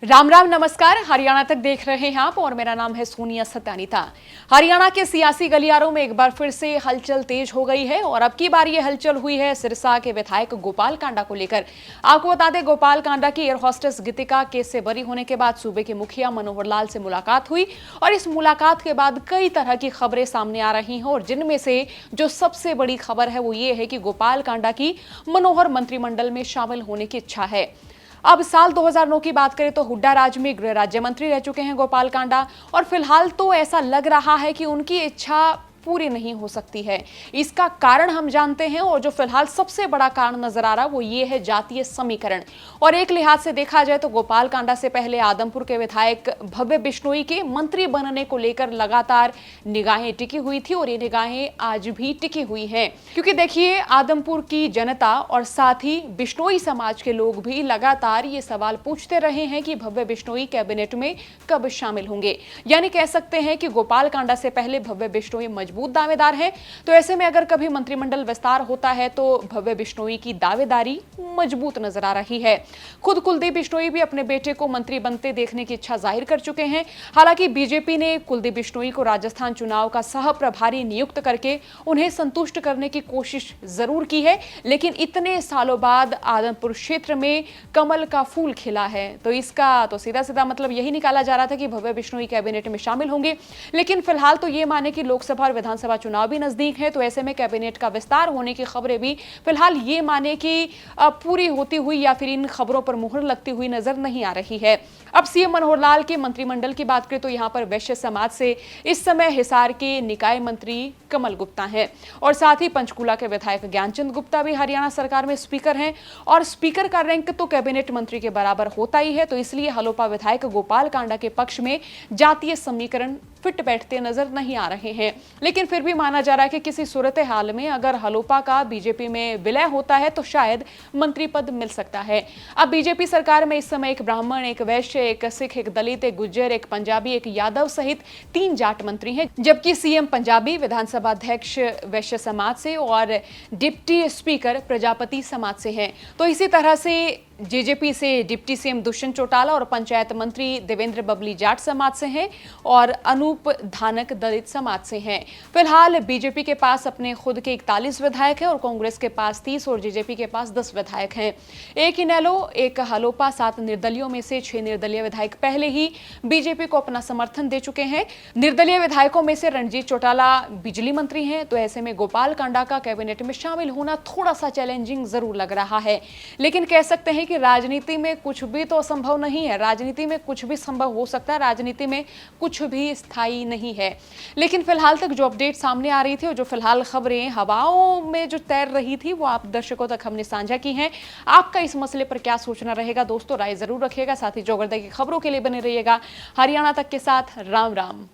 राम राम नमस्कार। हरियाणा तक देख रहे हैं आप और मेरा नाम है सोनिया सत्यानीता। हरियाणा के सियासी गलियारों में एक बार फिर से हलचल तेज हो गई है और अब की बार ये हलचल हुई है सिरसा के विधायक गोपाल कांडा को लेकर। आपको बता दें, गोपाल कांडा की एयर होस्टेस गीतिका केस से बरी होने के बाद सूबे के मुखिया मनोहर लाल से मुलाकात हुई और इस मुलाकात के बाद कई तरह की खबरें सामने आ रही हैं और जिनमें से जो सबसे बड़ी खबर है वो ये है कि गोपाल कांडा की मनोहर मंत्रिमंडल में शामिल होने की इच्छा है। अब साल 2009 की बात करें तो हुड्डा राज में गृह राज्य मंत्री रह चुके हैं गोपाल कांडा और फिलहाल तो ऐसा लग रहा है कि उनकी इच्छा पूरी नहीं हो सकती है। इसका कारण हम जानते हैं और जो फिलहाल सबसे बड़ा कारण नजर आ रहा है वो ये है जातीय समीकरण। और एक लिहाज से देखा जाए तो गोपाल कांडा से पहले आदमपुर के विधायक भव्य बिश्नोई के मंत्री बनने को लेकर लगातार निगाहें टिकी हुई थी और ये निगाहें आज भी टिकी हुई हैं, क्योंकि देखिए आदमपुर की जनता और साथ ही बिश्नोई समाज के लोग भी लगातार ये सवाल पूछते रहे हैं कि भव्य बिश्नोई कैबिनेट में कब शामिल होंगे। यानी कह सकते हैं कि गोपाल कांडा से पहले भव्य बिश्नोई मजबूत दावेदार है, तो ऐसे में अगर कभी मंत्रिमंडल विस्तार होता है तो भव्य बिश्नोई की दावेदारी मजबूत नजर आ रही है। खुद कुलदीप बिश्नोई भी अपने बेटे को मंत्री बनते देखने की इच्छा जाहिर कर चुके हैं। हालांकि बीजेपी ने कुलदीप बिश्नोई को राजस्थान चुनाव का सह प्रभारी नियुक्त करके उन्हें संतुष्ट करने की कोशिश जरूर की है, लेकिन इतने सालों बाद आदमपुर क्षेत्र में कमल का फूल खिला है तो इसका तो सीधा सीधा मतलब यही निकाला जा रहा था कि भव्य बिश्नोई कैबिनेट में शामिल होंगे। लेकिन फिलहाल तो ये माने कि लोकसभा और विधानसभा चुनाव भी नजदीक है, तो ऐसे में कैबिनेट का विस्तार होने की खबरें भी फिलहाल ये माने कि पूरी होती हुई या फिर इन खबरों पर मुहर लगती हुई नजर नहीं आ रही है। अब सीएम मनोहर लाल के मंत्रिमंडल की बात करें तो यहाँ पर वैश्य समाज से इस समय हिसार के निकाय मंत्री कमल गुप्ता हैं और साथ ही पंचकूला के विधायक ज्ञानचंद गुप्ता भी हरियाणा सरकार में स्पीकर हैं और स्पीकर का रैंक तो कैबिनेट मंत्री के बराबर होता ही है, तो इसलिए हलोपा विधायक गोपाल कांडा के पक्ष में जातीय समीकरण फिट बैठते नजर नहीं आ रहे हैं। लेकिन फिर भी माना जा रहा है कि किसी सूरत हाल में अगर हलोपा का बीजेपी में विलय होता है तो शायद मंत्री पद मिल सकता है। अब बीजेपी सरकार में इस समय एक ब्राह्मण, एक वैश्य, एक सिख, एक दलित, एक गुज्जर, एक पंजाबी, एक यादव सहित 3 जाट मंत्री हैं, जबकि सीएम पंजाबी, विधानसभा अध्यक्ष वैश्य समाज से और डिप्टी स्पीकर प्रजापति समाज से हैं। तो इसी तरह से जेजेपी से डिप्टी सीएम दुष्यंत चौटाला और पंचायत मंत्री देवेंद्र बबली जाट समाज से हैं और अनूप धानक दलित समाज से हैं। फिलहाल बीजेपी के पास अपने खुद के 41 विधायक हैं और कांग्रेस के पास 30 और जेजेपी के पास 10 विधायक हैं। एक इनेलो, एक हलोपा, 7 निर्दलियों में से 6 निर्दलीय विधायक पहले ही बीजेपी को अपना समर्थन दे चुके हैं। निर्दलीय विधायकों में से रणजीत चौटाला बिजली मंत्री हैं, तो ऐसे में गोपाल कांडा का कैबिनेट में शामिल होना थोड़ा सा चैलेंजिंग जरूर लग रहा है। लेकिन कह सकते हैं कि राजनीति में कुछ भी तो असंभव नहीं है, राजनीति में कुछ भी संभव हो सकता है, राजनीति में कुछ भी स्थायी नहीं है। लेकिन फिलहाल तक जो अपडेट सामने आ रही थी और जो फिलहाल खबरें हवाओं में जो तैर रही थी वो आप दर्शकों तक हमने साझा की हैं। आपका इस मसले पर क्या सोचना रहेगा दोस्तों, राय जरूर रखिएगा। साथ ही जोगरदा की खबरों के लिए बने रहिएगा हरियाणा तक के साथ। राम राम।